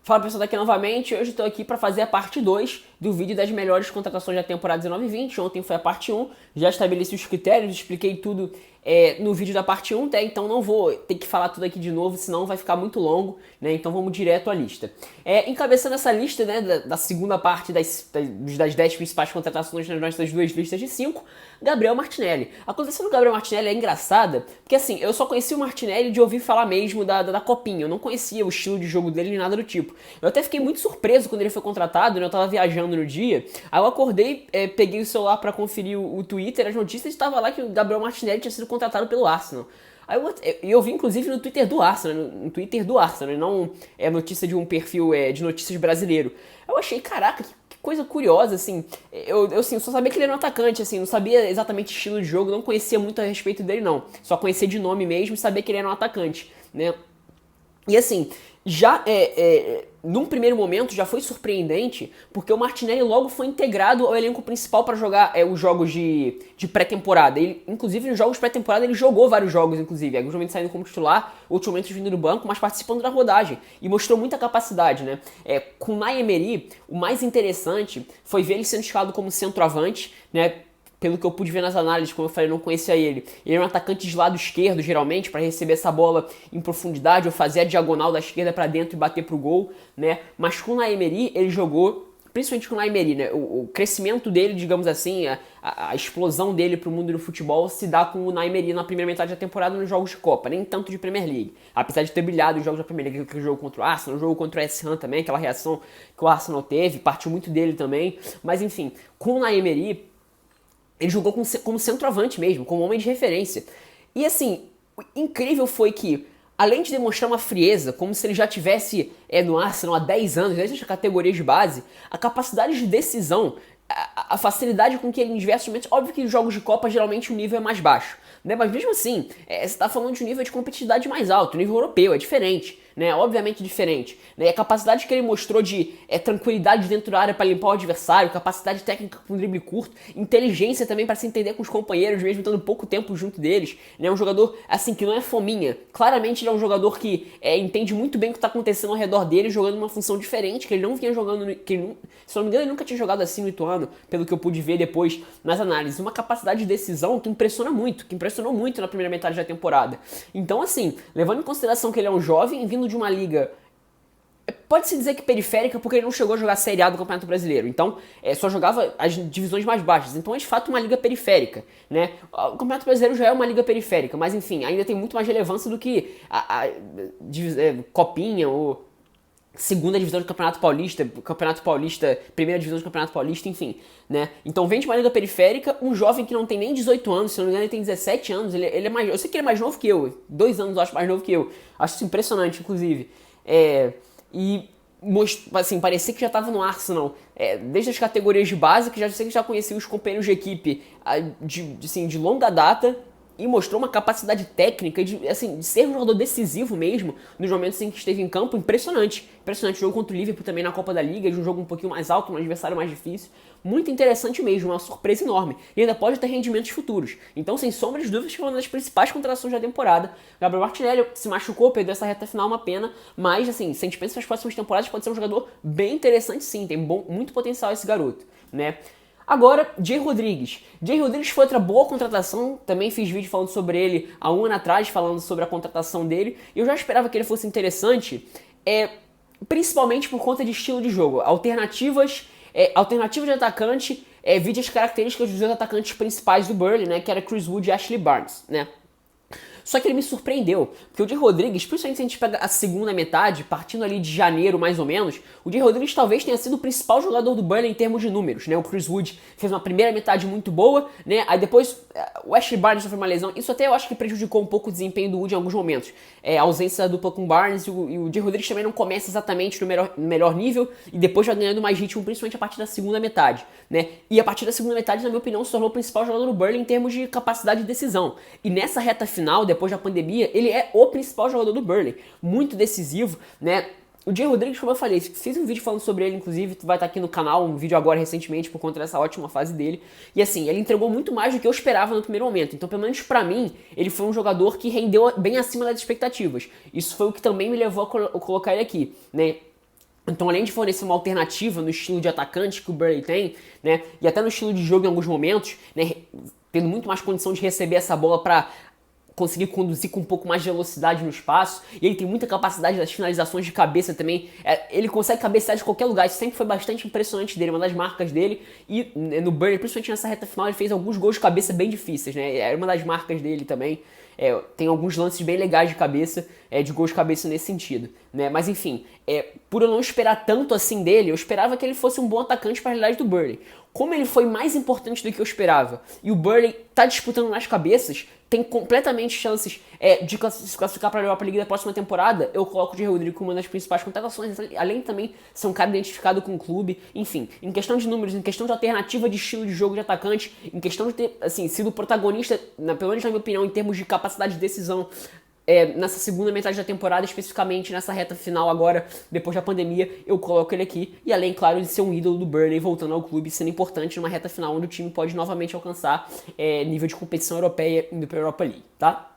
Fala pessoal, daqui novamente. Hoje estou aqui para fazer a parte 2 do vídeo das melhores contratações da temporada 19 e 20. Ontem foi a parte 1, já estabeleci os critérios, expliquei tudo no vídeo da parte 1, tá? Então não vou ter que falar tudo aqui de novo, senão vai ficar muito longo, né? Então vamos direto à lista. Encabeçando essa lista, né, da segunda parte das 10 principais contratações nas nossas duas listas de 5, Gabriel Martinelli. A contratação do Gabriel Martinelli é engraçada, porque assim, eu só conheci o Martinelli de ouvir falar mesmo da Copinha, eu não conhecia o estilo de jogo dele nem nada do tipo. Eu até fiquei muito surpreso quando ele foi contratado, né? Eu tava viajando no dia, aí eu acordei, peguei o celular pra conferir o Twitter, as notícias, e estava lá que o Gabriel Martinelli tinha sido contratado pelo Arsenal. Aí eu vi inclusive no Twitter do Arsenal, no Twitter do Arsenal, não é notícia de um perfil de notícias brasileiro. Eu achei, caraca, que coisa curiosa, assim. Eu só sabia que ele era um atacante, assim, não sabia exatamente o estilo de jogo, não conhecia muito a respeito dele, não. Só conhecia de nome mesmo e sabia que ele era um atacante, né? E assim, já num primeiro momento já foi surpreendente, porque o Martinelli logo foi integrado ao elenco principal para jogar os jogos de pré-temporada. Inclusive, nos jogos pré-temporada, ele jogou vários jogos, inclusive. Alguns momentos saindo como titular, outros momentos vindo do banco, mas participando da rodagem. E mostrou muita capacidade, né? Com o Unai Emery, o mais interessante foi ver ele sendo escalado como centroavante, né? Pelo que eu pude ver nas análises, como eu falei, eu não conhecia ele. Ele era um atacante de lado esquerdo, geralmente, para receber essa bola em profundidade, ou fazer a diagonal da esquerda para dentro e bater pro gol, né? Mas com o Unai Emery, ele jogou, principalmente com o Unai Emery, né? O crescimento dele, digamos assim, a explosão dele pro mundo do futebol se dá com o Unai Emery na primeira metade da temporada nos jogos de Copa, nem tanto de Premier League. Apesar de ter brilhado os jogos da Premier League, aquele jogo contra o Arsenal, o jogo contra o West Ham também, aquela reação que o Arsenal teve, partiu muito dele também. Mas enfim, com o Unai Emery, ele jogou como centroavante mesmo, como homem de referência. E assim, o incrível foi que, além de demonstrar uma frieza, como se ele já tivesse no Arsenal há 10 anos, desde as categorias de base, a capacidade de decisão, a facilidade com que ele em diversos momentos... Óbvio que em jogos de Copa geralmente o nível é mais baixo, né? Mas mesmo assim, você está falando de um nível de competitividade mais alto, o nível europeu é diferente, né? Obviamente diferente, né? E a capacidade que ele mostrou de tranquilidade dentro da área para limpar o adversário, capacidade técnica com drible curto, inteligência também para se entender com os companheiros, mesmo estando pouco tempo junto deles, né? Um jogador assim que não é fominha. Claramente ele é um jogador que entende muito bem o que está acontecendo ao redor dele, jogando uma função diferente, que ele não vinha jogando, se não me engano ele nunca tinha jogado assim no Ituano, pelo que eu pude ver depois nas análises. Uma capacidade de decisão que impressiona muito, que impressionou muito na primeira metade da temporada. Então assim, levando em consideração que ele é um jovem vindo de uma liga, pode-se dizer que periférica, porque ele não chegou a jogar a Série A do Campeonato Brasileiro. Então, só jogava as divisões mais baixas. Então, é de fato uma liga periférica, né? O Campeonato Brasileiro já é uma liga periférica, mas enfim, ainda tem muito mais relevância do que a Copinha ou segunda divisão do Campeonato Paulista, primeira divisão do Campeonato Paulista, enfim, né? Então vem de uma liga periférica, um jovem que não tem nem 18 anos, se não me engano ele tem 17 anos, ele é mais, eu sei que ele é mais novo que eu, 2 anos eu acho mais novo que eu, acho isso impressionante, inclusive. E assim, parecia que já estava no Arsenal, desde as categorias de base, que já sei que já conhecia os companheiros de equipe de longa data, e mostrou uma capacidade técnica de ser um jogador decisivo mesmo nos momentos em que esteve em campo, impressionante. Impressionante. Jogo contra o Liverpool também na Copa da Liga, de um jogo um pouquinho mais alto, um adversário mais difícil. Muito interessante mesmo, uma surpresa enorme. E ainda pode ter rendimentos futuros. Então, sem sombra de dúvidas, foi uma das principais contratações da temporada. Gabriel Martinelli se machucou, perdeu essa reta final, uma pena. Mas, assim, se a gente pensa nas próximas temporadas, pode ser um jogador bem interessante sim. Tem muito potencial esse garoto, né? Agora, Jay Rodrigues. Jay Rodrigues foi outra boa contratação, também fiz vídeo falando sobre ele há um ano atrás, falando sobre a contratação dele. Eu já esperava que ele fosse interessante, principalmente por conta de estilo de jogo. Alternativas de atacante, vide as características dos dois atacantes principais do Burnley, né, que era Chris Wood e Ashley Barnes, né. Só que ele me surpreendeu, porque o Jay Rodrigues, principalmente se a gente pega a segunda metade, partindo ali de janeiro mais ou menos, o Jay Rodrigues talvez tenha sido o principal jogador do Burnley em termos de números, né? O Chris Wood fez uma primeira metade muito boa, né? Aí depois o Ashley Barnes sofreu uma lesão, isso até eu acho que prejudicou um pouco o desempenho do Wood em alguns momentos. A ausência da dupla com o Barnes e o Jay Rodrigues também não começa exatamente no melhor nível e depois vai ganhando mais ritmo, principalmente a partir da segunda metade, né? E a partir da segunda metade, na minha opinião, se tornou o principal jogador do Burnley em termos de capacidade de decisão. E nessa reta final, depois da pandemia, ele é o principal jogador do Burnley, muito decisivo, né? O Jay Rodrigues, como eu falei, fiz um vídeo falando sobre ele, inclusive, vai estar aqui no canal, um vídeo agora recentemente por conta dessa ótima fase dele. E assim, ele entregou muito mais do que eu esperava no primeiro momento. Então, pelo menos pra mim, ele foi um jogador que rendeu bem acima das expectativas. Isso foi o que também me levou a colocar ele aqui, né? Então, além de fornecer uma alternativa no estilo de atacante que o Burley tem, né, e até no estilo de jogo em alguns momentos, né, tendo muito mais condição de receber essa bola para conseguir conduzir com um pouco mais de velocidade no espaço, e ele tem muita capacidade das finalizações de cabeça também, ele consegue cabecear de qualquer lugar, isso sempre foi bastante impressionante dele, uma das marcas dele, e no Burnley, principalmente nessa reta final, ele fez alguns gols de cabeça bem difíceis, né, era uma das marcas dele também. Tem alguns lances bem legais de cabeça, de gols de cabeça nesse sentido, né? Mas enfim, por eu não esperar tanto assim dele, eu esperava que ele fosse um bom atacante para a realidade do Burnley. Como ele foi mais importante do que eu esperava, e o Burnley tá disputando nas cabeças, tem completamente chances de se classificar para a Europa League da próxima temporada, eu coloco o Diego Rodrigo como uma das principais contratações, além de também ser um cara identificado com o clube, enfim, em questão de números, em questão de alternativa de estilo de jogo de atacante, em questão de ter, assim, sido protagonista, pelo menos na minha opinião, em termos de capacidade de decisão, nessa segunda metade da temporada, especificamente nessa reta final agora, depois da pandemia, eu coloco ele aqui. E além, claro, de ser um ídolo do Burnley voltando ao clube, sendo importante numa reta final onde o time pode novamente alcançar nível de competição europeia indo para a Europa League, tá?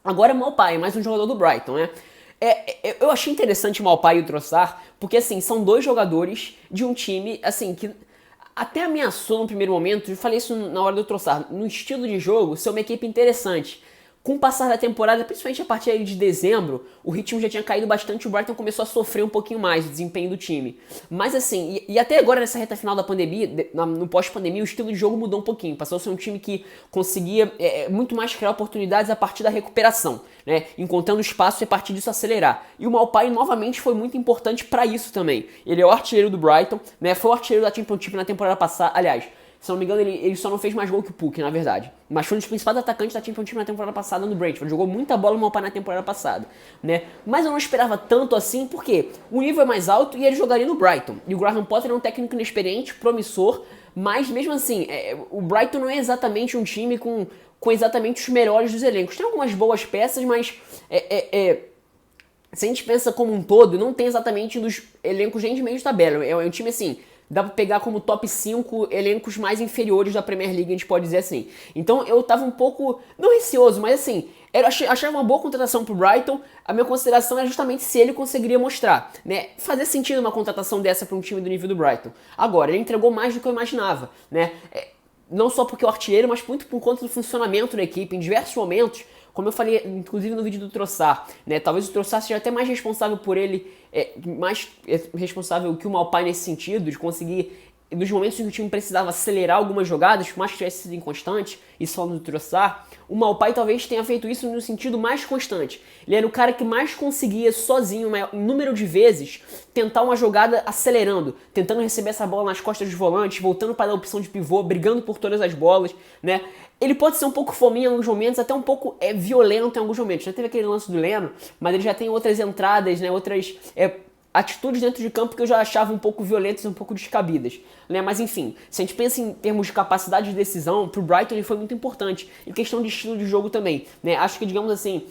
Agora Maupay, mais um jogador do Brighton, né? Eu achei interessante o Maupay e o Trossard, porque assim, são dois jogadores de um time, assim, que até ameaçou no primeiro momento, eu falei isso na hora do Trossard, no estilo de jogo, ser uma equipe interessante. Com o passar da temporada, principalmente a partir de dezembro, o ritmo já tinha caído bastante e o Brighton começou a sofrer um pouquinho mais o desempenho do time. Mas assim, e até agora nessa reta final da pandemia, no pós-pandemia, o estilo de jogo mudou um pouquinho. Passou a ser um time que conseguia muito mais criar oportunidades a partir da recuperação, né? Encontrando espaço e a partir disso acelerar. E o Maupay novamente foi muito importante para isso também. Ele é o artilheiro do Brighton, né? Foi o artilheiro da Championship na temporada passada, aliás. Se não me engano, ele só não fez mais gol que o Puk, na verdade. Mas foi um dos principais atacantes da Championship na temporada passada no Brentford. Jogou muita bola no Maupay na temporada passada, né? Mas eu não esperava tanto assim, porque o nível é mais alto e ele jogaria no Brighton. E o Graham Potter é um técnico inexperiente, promissor, mas mesmo assim, o Brighton não é exatamente um time com exatamente os melhores dos elencos. Tem algumas boas peças, mas se a gente pensa como um todo, não tem exatamente um dos elencos nem de meio de tabela. É um time assim, dá pra pegar como top 5 elencos mais inferiores da Premier League, a gente pode dizer assim. Então eu tava um pouco, não receoso, mas assim, achava uma boa contratação pro Brighton. A minha consideração é justamente se ele conseguiria mostrar, né? Fazer sentido uma contratação dessa pra um time do nível do Brighton. Agora, ele entregou mais do que eu imaginava, né? Não só porque é o artilheiro, mas muito por conta do funcionamento da equipe. Em diversos momentos, como eu falei, inclusive no vídeo do Trossard, né? Talvez o Trossard seja até mais responsável por ele, mais responsável que o Maupay nesse sentido, de conseguir, nos momentos em que o time precisava acelerar algumas jogadas, por mais que tivesse sido inconstante, isso falando do Trossard, o Maupay talvez tenha feito isso no sentido mais constante. Ele era o cara que mais conseguia sozinho, um número de vezes, tentar uma jogada acelerando, tentando receber essa bola nas costas dos volantes, voltando para a opção de pivô, brigando por todas as bolas, né? Ele pode ser um pouco fominha em alguns momentos, até um pouco violento em alguns momentos. Já teve aquele lance do Leno, mas ele já tem outras entradas, né? Outras atitudes dentro de campo que eu já achava um pouco violentas, um pouco descabidas, né? Mas enfim, se a gente pensa em termos de capacidade de decisão, pro Brighton ele foi muito importante. Em questão de estilo de jogo também, né? Acho que, digamos assim,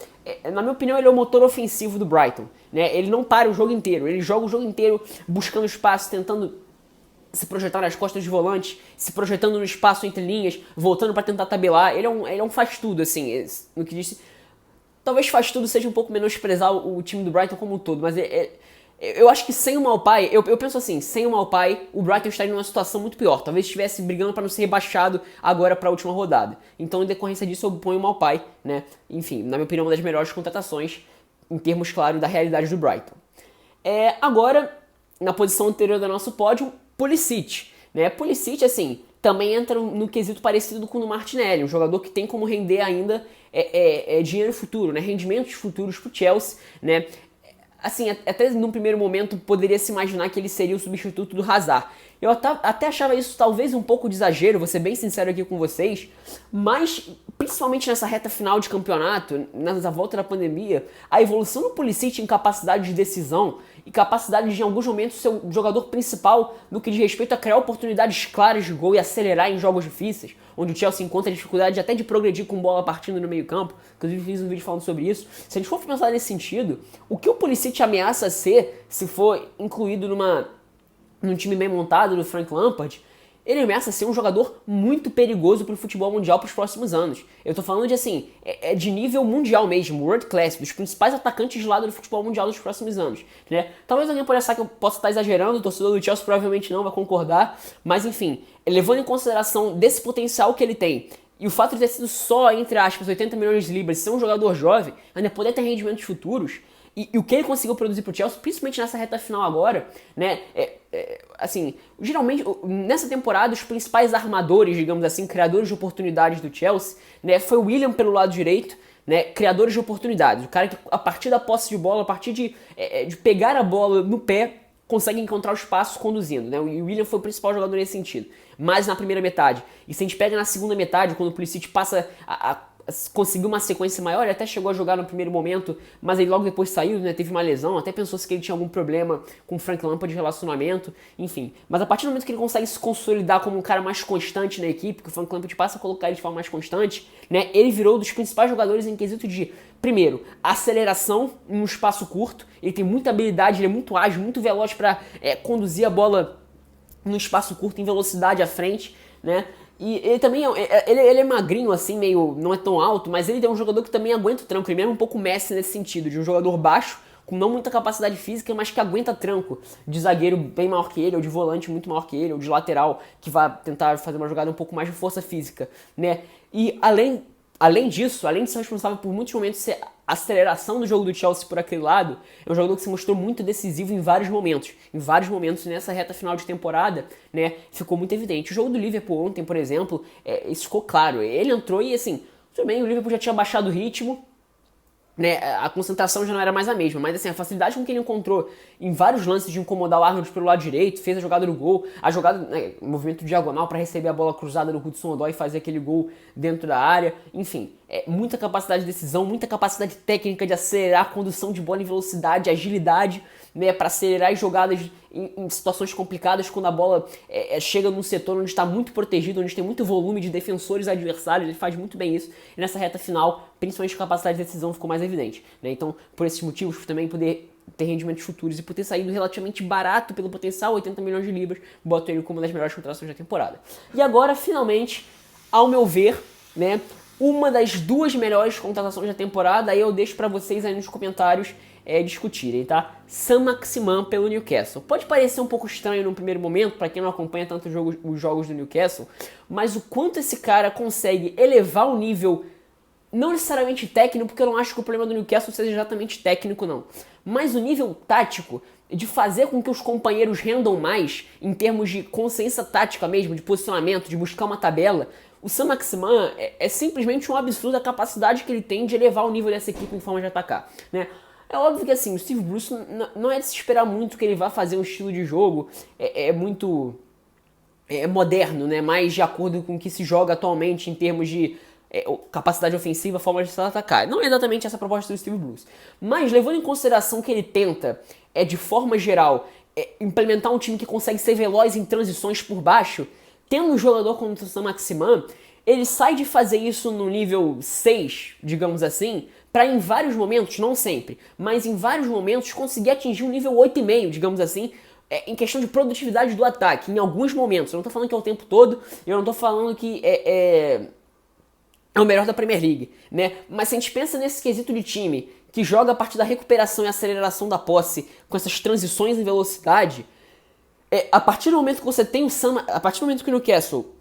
na minha opinião, ele é o motor ofensivo do Brighton, né? Ele não para o jogo inteiro, ele joga o jogo inteiro buscando espaço, tentando se projetar nas costas de volante, se projetando no espaço entre linhas, voltando para tentar tabelar. Ele é um faz-tudo, assim, no que disse. Talvez faz-tudo seja um pouco menosprezar o time do Brighton como um todo, mas eu acho que sem o Maupay, eu penso assim, sem o Maupay, o Brighton estaria numa situação muito pior. Talvez estivesse brigando para não ser rebaixado agora para a última rodada. Então, em decorrência disso, eu ponho o Maupay, né? Enfim, na minha opinião, uma das melhores contratações, em termos, claro, da realidade do Brighton. Agora, na posição anterior do nosso pódio, Pulisic, né? Pulisic, assim, também entra no quesito parecido com o do Martinelli, um jogador que tem como render ainda dinheiro futuro, né? Rendimentos futuros pro Chelsea, né? Assim, até num primeiro momento poderia se imaginar que ele seria o substituto do Hazard. Eu até achava isso talvez um pouco de exagero, vou ser bem sincero aqui com vocês, mas principalmente nessa reta final de campeonato, nessa volta da pandemia, a evolução do Pulisic em capacidade de decisão e capacidade de, em alguns momentos, ser o jogador principal no que diz respeito a criar oportunidades claras de gol e acelerar em jogos difíceis, onde o Chelsea encontra dificuldade até de progredir com bola partindo no meio campo. Inclusive fiz um vídeo falando sobre isso. Se a gente for pensar nesse sentido, o que o Pulisic ameaça ser, se for incluído num time bem montado do Frank Lampard, ele ameaça ser um jogador muito perigoso para o futebol mundial para os próximos anos. Eu tô falando de, assim, de nível mundial mesmo, world class, dos principais atacantes de lado do futebol mundial dos próximos anos, né? Talvez alguém possa achar que eu possa estar exagerando, o torcedor do Chelsea provavelmente não vai concordar, mas enfim, levando em consideração desse potencial que ele tem, e o fato de ter sido só, entre aspas, 80 milhões de libras, ser um jogador jovem, ainda poder ter rendimentos futuros, e o que ele conseguiu produzir pro Chelsea, principalmente nessa reta final agora, né, assim, geralmente, nessa temporada, os principais armadores, digamos assim, criadores de oportunidades do Chelsea, né, foi o William pelo lado direito, né, criadores de oportunidades, o cara que a partir da posse de bola, a partir de pegar a bola no pé, consegue encontrar os passos conduzindo, né? O William foi o principal jogador nesse sentido, mas na primeira metade. E se a gente pega na segunda metade, quando o Pulisic passa a conseguir uma sequência maior, ele até chegou a jogar no primeiro momento, mas ele logo depois saiu, né? Teve uma lesão, até pensou-se que ele tinha algum problema com o Frank Lampard de relacionamento, enfim. Mas a partir do momento que ele consegue se consolidar como um cara mais constante na equipe, que o Frank Lampard passa a colocar ele de forma mais constante, né? Ele virou um dos principais jogadores em quesito de, primeiro, aceleração em um espaço curto. Ele tem muita habilidade, ele é muito ágil, muito veloz para conduzir a bola num espaço curto, em velocidade à frente, né? E ele também ele é magrinho, assim, meio, não é tão alto, mas ele é um jogador que também aguenta o tranco. Ele é um pouco Messi nesse sentido, de um jogador baixo, com não muita capacidade física, mas que aguenta tranco, de zagueiro bem maior que ele, ou de volante muito maior que ele, ou de lateral, que vai tentar fazer uma jogada um pouco mais de força física, né? E além disso, além de ser responsável por muitos momentos ser a aceleração do jogo do Chelsea por aquele lado, é um jogador que se mostrou muito decisivo em vários momentos. Em vários momentos nessa reta final de temporada, né, ficou muito evidente. O jogo do Liverpool ontem, por exemplo, isso ficou claro. Ele entrou e, assim, tudo bem, o Liverpool já tinha baixado o ritmo, né, a concentração já não era mais a mesma, mas assim, a facilidade com que ele encontrou em vários lances de incomodar o Arnold pelo lado direito, fez a jogada do gol, a jogada, né, movimento diagonal para receber a bola cruzada do Hudson-Odoi e fazer aquele gol dentro da área, enfim, muita capacidade de decisão, muita capacidade técnica de acelerar a condução de bola em velocidade, agilidade, né, para acelerar as jogadas em situações complicadas, quando a bola chega num setor onde está muito protegido, onde tem muito volume de defensores adversários, ele faz muito bem isso, e nessa reta final, principalmente a capacidade de decisão ficou mais evidente, né? Então, por esses motivos, por também poder ter rendimentos futuros e por ter saído relativamente barato pelo potencial, 80 milhões de libras, boto ele como uma das melhores contratações da temporada. E agora, finalmente, ao meu ver, né, uma das duas melhores contratações da temporada, aí eu deixo para vocês aí nos comentários discutirem, tá? Saint-Maximin pelo Newcastle. Pode parecer um pouco estranho no primeiro momento, para quem não acompanha tanto os jogos do Newcastle, mas o quanto esse cara consegue elevar o nível, não necessariamente técnico, porque eu não acho que o problema do Newcastle seja exatamente técnico, não, mas o nível tático, de fazer com que os companheiros rendam mais, em termos de consciência tática mesmo, de posicionamento, de buscar uma tabela. O Saint-Maximin é simplesmente um absurdo a capacidade que ele tem de elevar o nível dessa equipe em forma de atacar, né? É óbvio que assim, o Steve Bruce não é de se esperar muito que ele vá fazer um estilo de jogo muito moderno, né? Mais de acordo com o que se joga atualmente em termos de capacidade ofensiva, forma de se atacar. Não é exatamente essa a proposta do Steve Bruce. Mas levando em consideração que ele tenta, de forma geral, implementar um time que consegue ser veloz em transições por baixo, tendo um jogador como o Saint-Maximin, ele sai de fazer isso no nível 6, digamos assim, para em vários momentos, não sempre, mas em vários momentos conseguir atingir um nível 8,5, digamos assim, em questão de produtividade do ataque, em alguns momentos. Eu não tô falando que é o tempo todo, eu não tô falando que é o melhor da Premier League, né? Mas se a gente pensa nesse quesito de time que joga a partir da recuperação e aceleração da posse, com essas transições em velocidade, a partir do momento que você tem a partir do momento que o Newcastle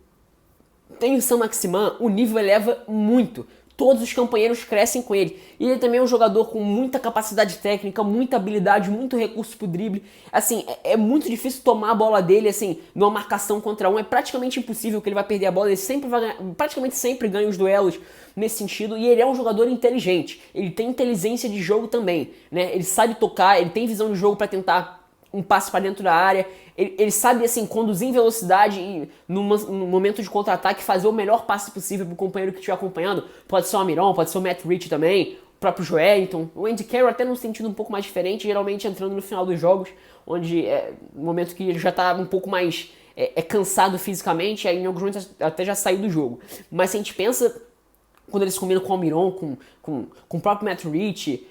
tem o Saint-Maximin, o nível eleva muito. Todos os companheiros crescem com ele. E ele também é um jogador com muita capacidade técnica, muita habilidade, muito recurso pro drible. Assim, é muito difícil tomar a bola dele, assim, numa marcação contra um. É praticamente impossível que ele vai perder a bola. Ele sempre vai ganhar, praticamente sempre ganha os duelos nesse sentido. E ele é um jogador inteligente. Ele tem inteligência de jogo também, né? Ele sabe tocar, ele tem visão de jogo para tentar um passe para dentro da área. Ele sabe, assim, conduzir em velocidade e no momento de contra-ataque fazer o melhor passe possível pro companheiro que estiver acompanhando. Pode ser o Almiron, pode ser o Matt Rich também, o próprio Joelinton. O Andy Carroll até num sentido um pouco mais diferente, geralmente entrando no final dos jogos, onde no momento que ele já tá um pouco mais cansado fisicamente, aí em alguns momentos até já saiu do jogo. Mas se a gente pensa, quando eles combinam com o Almiron, com o próprio Matt Rich,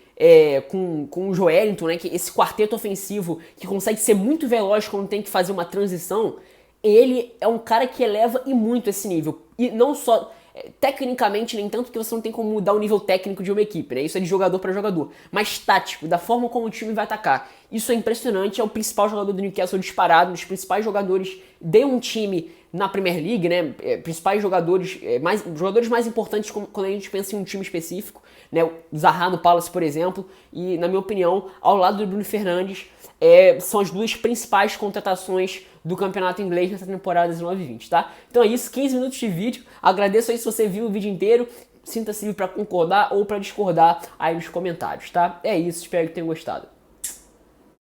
com o Joelinton, né, que esse quarteto ofensivo que consegue ser muito veloz quando tem que fazer uma transição, ele é um cara que eleva e muito esse nível. E não só tecnicamente, nem tanto, que você não tem como mudar o nível técnico de uma equipe, né? Isso é de jogador para jogador. Mas tático, da forma como o time vai atacar. Isso é impressionante, é o principal jogador do Newcastle disparado, um dos principais jogadores de um time na Premier League, né? Principais jogadores, jogadores mais importantes quando a gente pensa em um time específico, né? O Zaha no Palace, por exemplo, e na minha opinião, ao lado do Bruno Fernandes, são as duas principais contratações do campeonato inglês nessa temporada 19-20, tá? Então é isso, 15 minutos de vídeo. Agradeço aí se você viu o vídeo inteiro. Sinta-se livre para concordar ou para discordar aí nos comentários, tá? É isso, espero que tenham gostado.